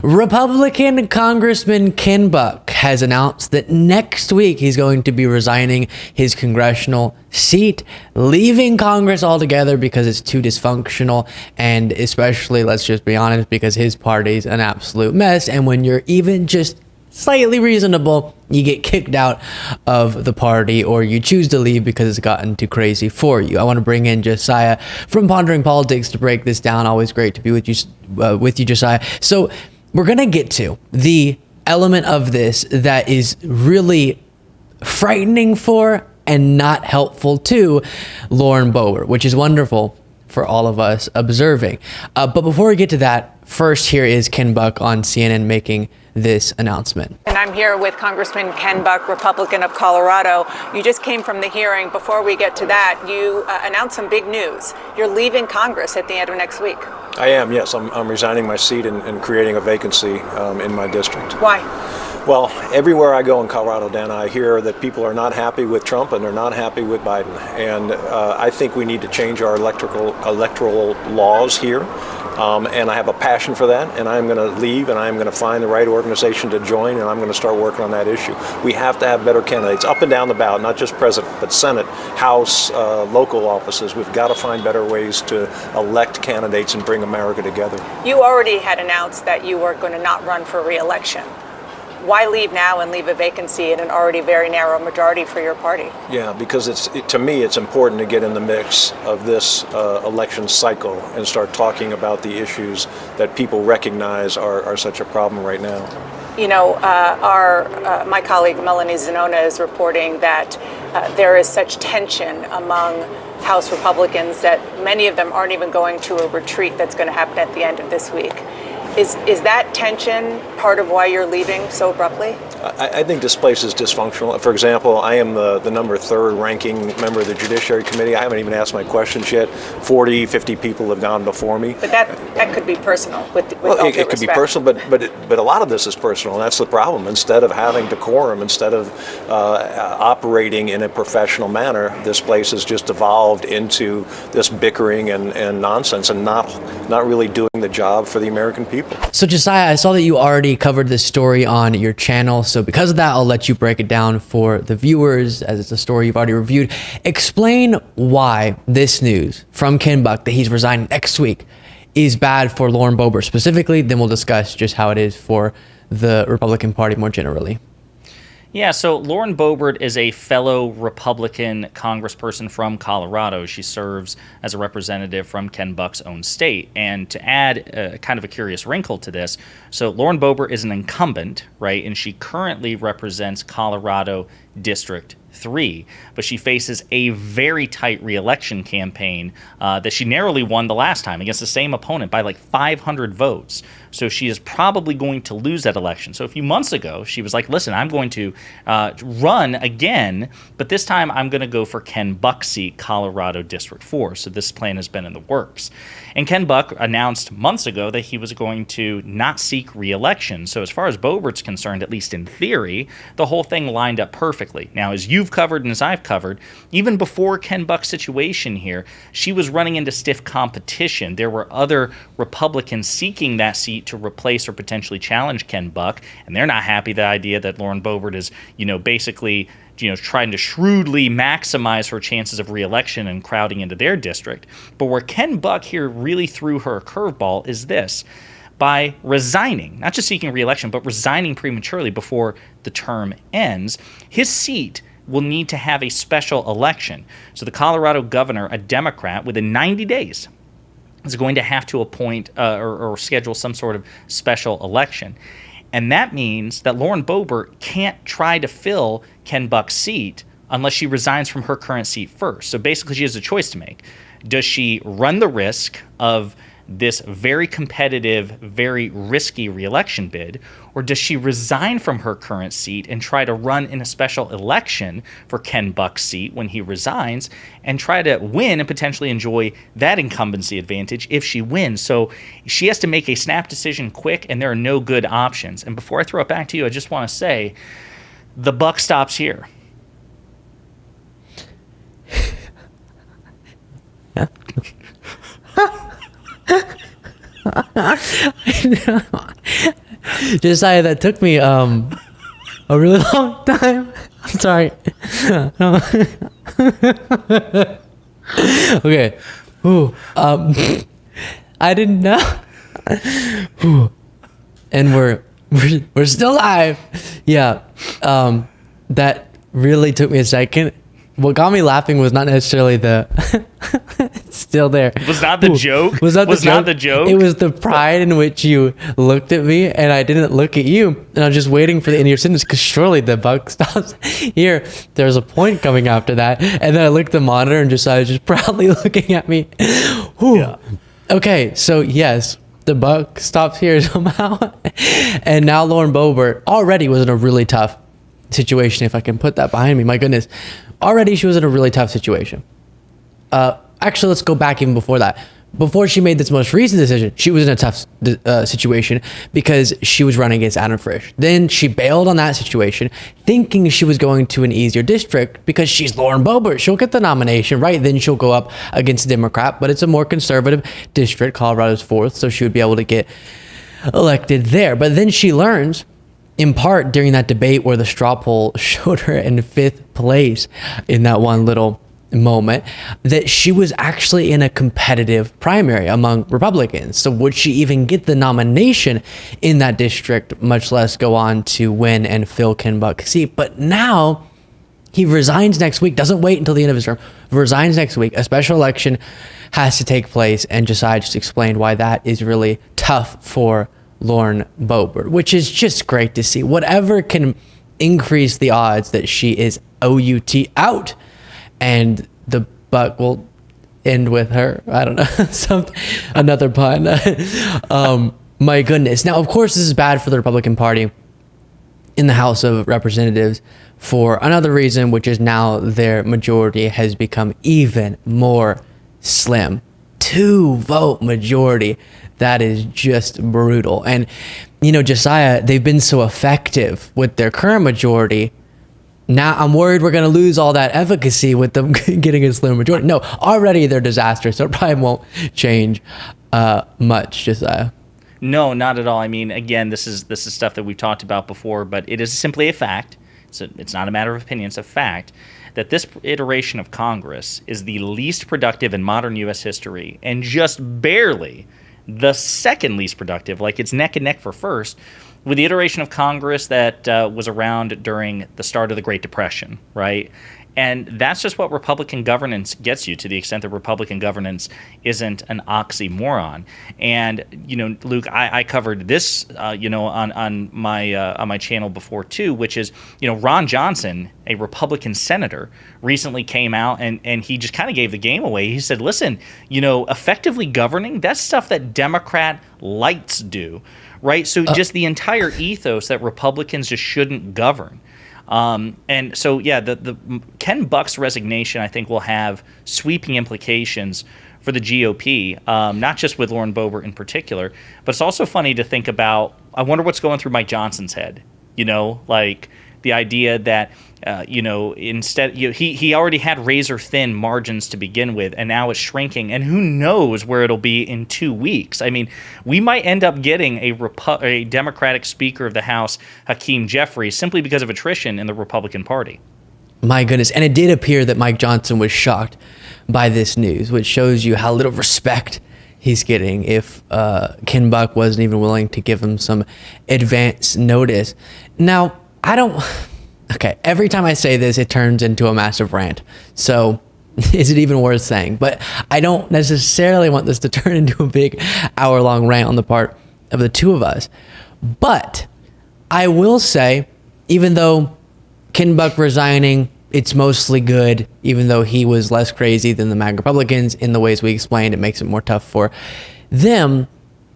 Republican Congressman Ken Buck has announced that next week he's going to be resigning his congressional seat, leaving Congress altogether because it's too dysfunctional, and especially, let's just be honest, because his party's an absolute mess. And when you're even just slightly reasonable, you get kicked out of the party, or you choose to leave because it's gotten too crazy for you. I want to bring in Josiah from Pondering Politics to break this down. Always great to be with you, Josiah. So we're going to get to the element of this that is really frightening for and not helpful to Lauren Boebert, which is wonderful for all of us observing. But before we get to that, first, here is Ken Buck on CNN making this announcement. And I'm here with Congressman Ken Buck, Republican of Colorado. You just came from the hearing. Before we get to that, you announced some big news. You're leaving Congress at the end of next week. I am, yes. I'm resigning my seat and creating a vacancy in my district. Why? Well, everywhere I go in Colorado, Dana, I hear that people are not happy with Trump and they're not happy with Biden. And I think we need to change our electoral laws here. And I have a passion for that, and I'm going to leave, and I'm going to find the right organization to join, and I'm going to start working on that issue. We have to have better candidates up and down the ballot, not just president, but Senate, House, local offices. We've got to find better ways to elect candidates and bring America together. You already had announced that you were going to not run for re-election. Why leave now and leave a vacancy in an already very narrow majority for your party? Yeah, because to me, it's important to get in the mix of this election cycle and start talking about the issues that people recognize are such a problem right now. You know, my colleague Melanie Zanona is reporting that there is such tension among House Republicans that many of them aren't even going to a retreat that's going to happen at the end of this week. Is that tension part of why you're leaving so abruptly? I think this place is dysfunctional. For example, I am the number 3rd ranking member of the Judiciary Committee. I haven't even asked my questions yet. 40, 50 people have gone before me. But that could be personal. It could be personal, but a lot of this is personal, and that's the problem. Instead of having decorum, instead of operating in a professional manner, this place has just evolved into this bickering and nonsense, and not really doing the job for the American people. So Josiah, I saw that you already covered this story on your channel. So because of that, I'll let you break it down for the viewers, as it's a story you've already reviewed. Explain why this news from Ken Buck that he's resigning next week is bad for Lauren Boebert specifically. Then we'll discuss just how it is for the Republican Party more generally. Yeah, so Lauren Boebert is a fellow Republican congressperson from Colorado. She serves as a representative from Ken Buck's own state. And to add kind of a curious wrinkle to this, so Lauren Boebert is an incumbent, right? And she currently represents Colorado District 3, but she faces a very tight re-election campaign that she narrowly won the last time against the same opponent by like 500 votes. So she is probably going to lose that election. So a few months ago, she was like, listen, I'm going to run again, but this time I'm going to go for Ken Buck's seat, Colorado District 4. So this plan has been in the works. And Ken Buck announced months ago that he was going to not seek re-election. So as far as Boebert's concerned, at least in theory, the whole thing lined up perfectly. Now, as you've covered and as I've covered, even before Ken Buck's situation here, she was running into stiff competition. There were other Republicans seeking that seat to replace or potentially challenge Ken Buck, and they're not happy the idea that Lauren Boebert is, basically trying to shrewdly maximize her chances of re-election and crowding into their district. But where Ken Buck here really threw her a curveball is this. By resigning, not just seeking re-election, but resigning prematurely before the term ends, his seat will need to have a special election. So the Colorado governor, a Democrat, within 90 days, is going to have to appoint or schedule some sort of special election. And that means that Lauren Boebert can't try to fill Ken Buck's seat unless she resigns from her current seat first. So basically she has a choice to make. Does she run the risk of this very competitive, very risky re-election bid, or does she resign from her current seat and try to run in a special election for Ken Buck's seat when he resigns and try to win and potentially enjoy that incumbency advantage if she wins? So she has to make a snap decision quick, and there are no good options. And before I throw it back to you, I just want to say the buck stops here. Josiah, that took me a really long time. I'm sorry. Okay. Ooh, I didn't know. Ooh. And we're still live. Yeah. That really took me a second. What got me laughing was not necessarily the it's still there. Was not the joke? Was not the joke? It was the pride in which you looked at me and I didn't look at you. And I was just waiting for the end of your sentence because surely the buck stops here. There's a point coming after that. And then I looked at the monitor and I was just proudly looking at me. Whew. Yeah. Okay, so yes, the buck stops here somehow. And now Lauren Boebert already was in a really tough situation, if I can put that behind me. My goodness. Already she was in a really tough situation. Actually, let's go back even before that. Before she made this most recent decision, she was in a tough situation because she was running against Adam Frisch. Then she bailed on that situation, thinking she was going to an easier district because she's Lauren Boebert. She'll get the nomination, right? Then she'll go up against a Democrat, but it's a more conservative district, Colorado's 4th, so she would be able to get elected there. But then she learns, in part during that debate where the straw poll showed her in 5th place in that one little moment, that she was actually in a competitive primary among Republicans. So would she even get the nomination in that district, much less go on to win and fill Ken Buck's seat? But now he resigns next week, doesn't wait until the end of his term, resigns next week. A special election has to take place, and Josiah just explained why that is really tough for Lauren Boebert, which is just great to see. Whatever can increase the odds that she is OUT out and the buck will end with her. I don't know, another pun. My goodness. Now, of course, this is bad for the Republican Party in the House of Representatives for another reason, which is now their majority has become even more slim. 2-vote majority. That is just brutal. And, you know, Josiah, they've been so effective with their current majority. Now I'm worried we're going to lose all that efficacy with them getting a slim majority. No, already they're disastrous, so it probably won't change much, Josiah. No, not at all. I mean, again, this is stuff that we've talked about before, but it is simply a fact. It's not a matter of opinion. It's a fact that this iteration of Congress is the least productive in modern U.S. history and just barely the second least productive. Like, it's neck and neck for first with the iteration of Congress that was around during the start of the Great Depression, right? And that's just what Republican governance gets you, to the extent that Republican governance isn't an oxymoron. And, you know, Luke, I covered this, on my channel before too, which is, you know, Ron Johnson, a Republican senator, recently came out and he just kind of gave the game away. He said, listen, you know, effectively governing, that's stuff that Democrat lights do, right? So just the entire ethos that Republicans just shouldn't govern. And so, yeah, the Ken Buck's resignation, I think, will have sweeping implications for the GOP, not just with Lauren Boebert in particular, but it's also funny to think about, I wonder what's going through Mike Johnson's head, you know, like the idea that, instead, he already had razor thin margins to begin with, and now it's shrinking, and who knows where it'll be in 2 weeks. I mean, we might end up getting a Democratic Speaker of the House, Hakeem Jeffries, simply because of attrition in the Republican Party. My goodness. And it did appear that Mike Johnson was shocked by this news, which shows you how little respect he's getting if Ken Buck wasn't even willing to give him some advance notice. Now, okay, every time I say this, it turns into a massive rant. So is it even worth saying? But I don't necessarily want this to turn into a big hour-long rant on the part of the two of us. But I will say, even though Ken Buck resigning, it's mostly good, even though he was less crazy than the MAGA Republicans in the ways we explained, it makes it more tough for them.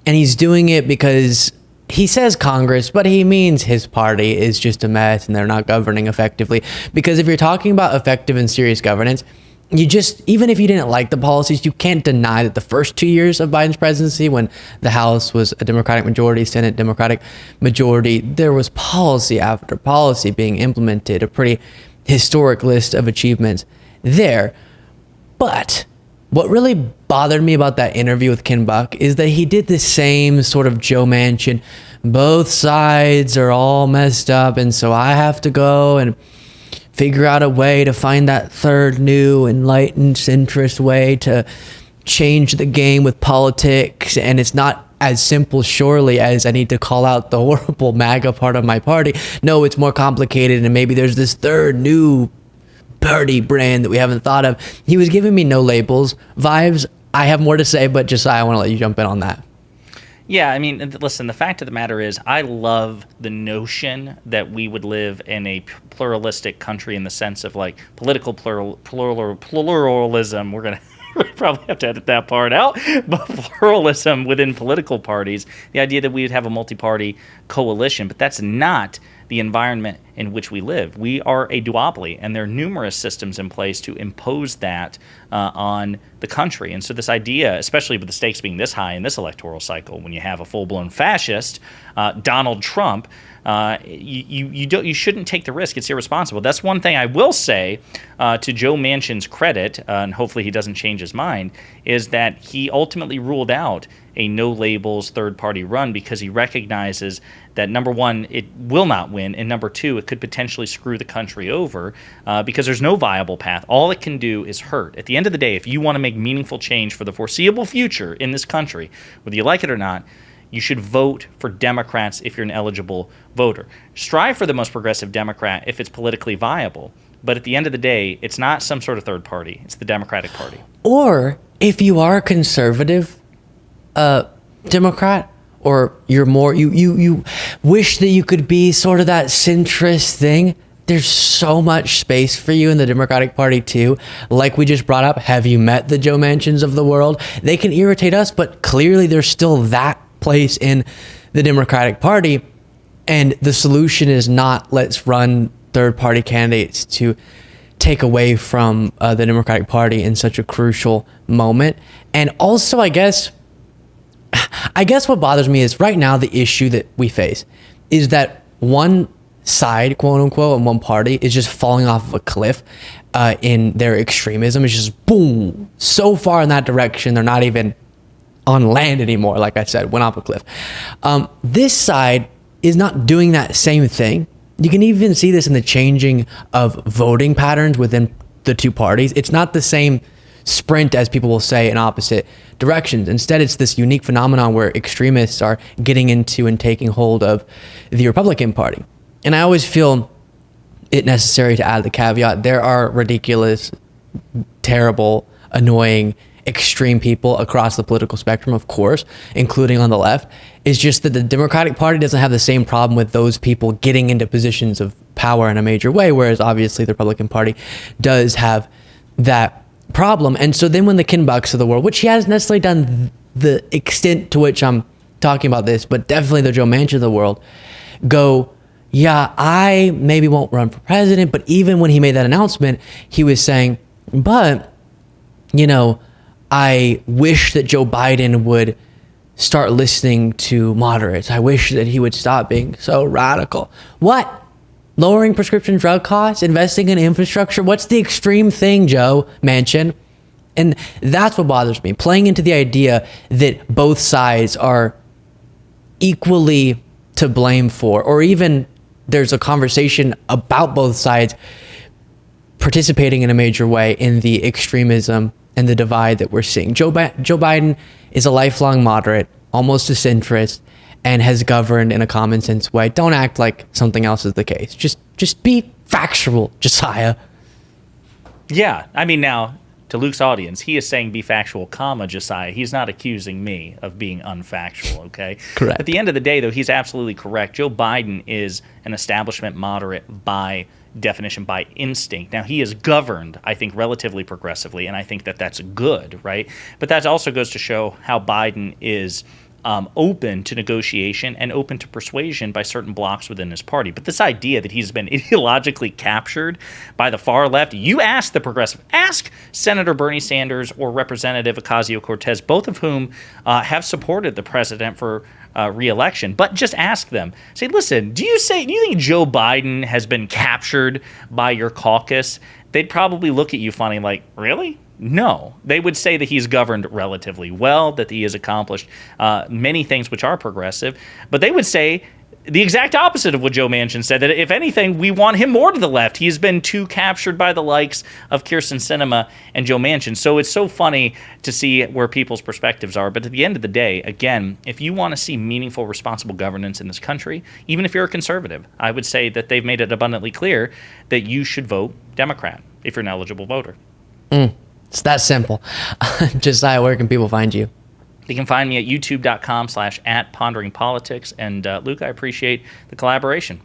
And he's doing it because he says Congress, but he means his party is just a mess and they're not governing effectively. Because if you're talking about effective and serious governance, even if you didn't like the policies, you can't deny that the first 2 years of Biden's presidency, when the House was a Democratic majority, Senate Democratic majority, there was policy after policy being implemented, a pretty historic list of achievements there. But what really bothered me about that interview with Ken Buck is that he did the same sort of Joe Manchin both sides are all messed up, and so I have to go and figure out a way to find that third new enlightened centrist way to change the game with politics. And it's not as simple, surely, as I need to call out the horrible MAGA part of my party. No, it's more complicated, and maybe there's this third new party brand that we haven't thought of. He was giving me no labels vibes. I have more to say, but Josiah, I want to let you jump in on that. Yeah, I mean, listen, the fact of the matter is I love the notion that we would live in a pluralistic country in the sense of like political pluralism. We're going to probably have to edit that part out, but pluralism within political parties, the idea that we would have a multi-party coalition, but that's not the environment in which we live. We are a duopoly, and there are numerous systems in place to impose that on the country. And so this idea, especially with the stakes being this high in this electoral cycle, when you have a full-blown fascist, Donald Trump, you shouldn't take the risk. It's irresponsible. That's one thing I will say to Joe Manchin's credit, and hopefully he doesn't change his mind, is that he ultimately ruled out a no-labels third-party run because he recognizes that, number one, it will not win, and number two, it could potentially screw the country over because there's no viable path. All it can do is hurt. At the end of the day, if you want to make meaningful change for the foreseeable future in this country, whether you like it or not, you should vote for Democrats if you're an eligible voter. Strive for the most progressive Democrat if it's politically viable. But at the end of the day, it's not some sort of third party. It's the Democratic Party. Or if you are a conservative Democrat, or you're more, you wish that you could be sort of that centrist thing, there's so much space for you in the Democratic Party too. Like we just brought up, have you met the Joe Manchins of the world? They can irritate us, but clearly there's still that place in the Democratic Party. And the solution is not let's run third party candidates to take away from the Democratic Party in such a crucial moment. And also, I guess what bothers me is right now the issue that we face is that one side, quote unquote, and one party is just falling off of a cliff in their extremism. It's just boom, so far in that direction, they're not even on land anymore. Like I said, went off a cliff. This side is not doing that same thing. You can even see this in the changing of voting patterns within the two parties. It's not the same sprint as people will say in opposite directions. Instead, it's this unique phenomenon where extremists are getting into and taking hold of the Republican Party. And I always feel it necessary to add the caveat. There are ridiculous, terrible, annoying, extreme people across the political spectrum, of course, including on the left. It's just that the Democratic Party doesn't have the same problem with those people getting into positions of power in a major way, whereas obviously the Republican Party does have that problem. And so then when the Ken Bucks of the world, which he hasn't necessarily done the extent to which I'm talking about this, but definitely the Joe Manchin of the world, go, yeah, I maybe won't run for president. But even when he made that announcement, he was saying, but, you know, I wish that Joe Biden would start listening to moderates. I wish that he would stop being so radical. What? Lowering prescription drug costs, investing in infrastructure? What's the extreme thing, Joe Manchin? And that's what bothers me, playing into the idea that both sides are equally to blame for, or even there's a conversation about both sides participating in a major way in the extremism and the divide that we're seeing. Joe Biden is a lifelong moderate, almost a centrist, and has governed in a common sense way. Don't act like something else is the case. Just be factual, Josiah. Yeah, I mean, now, to Luke's audience, he is saying be factual, comma, Josiah. He's not accusing me of being unfactual, okay? Correct. At the end of the day, though, he's absolutely correct. Joe Biden is an establishment moderate by definition, by instinct. Now, he is governed, I think, relatively progressively, and I think that that's good, right? But that also goes to show how Biden is open to negotiation and open to persuasion by certain blocks within his party. But this idea that he's been ideologically captured by the far left, you ask the progressive, ask Senator Bernie Sanders or Representative Ocasio-Cortez, both of whom have supported the president for re-election, but just ask them. Say, listen, do you think Joe Biden has been captured by your caucus? They'd probably look at you funny like, really? No. They would say that he's governed relatively well, that he has accomplished many things which are progressive, but they would say the exact opposite of what Joe Manchin said, that if anything, we want him more to the left. He has been too captured by the likes of Kyrsten Sinema and Joe Manchin. So it's so funny to see where people's perspectives are. But at the end of the day, again, if you want to see meaningful, responsible governance in this country, even if you're a conservative, I would say that they've made it abundantly clear that you should vote Democrat if you're an eligible voter. It's that simple. Josiah, where can people find you? You can find me at youtube.com/@ponderingpolitics. And Luke, I appreciate the collaboration.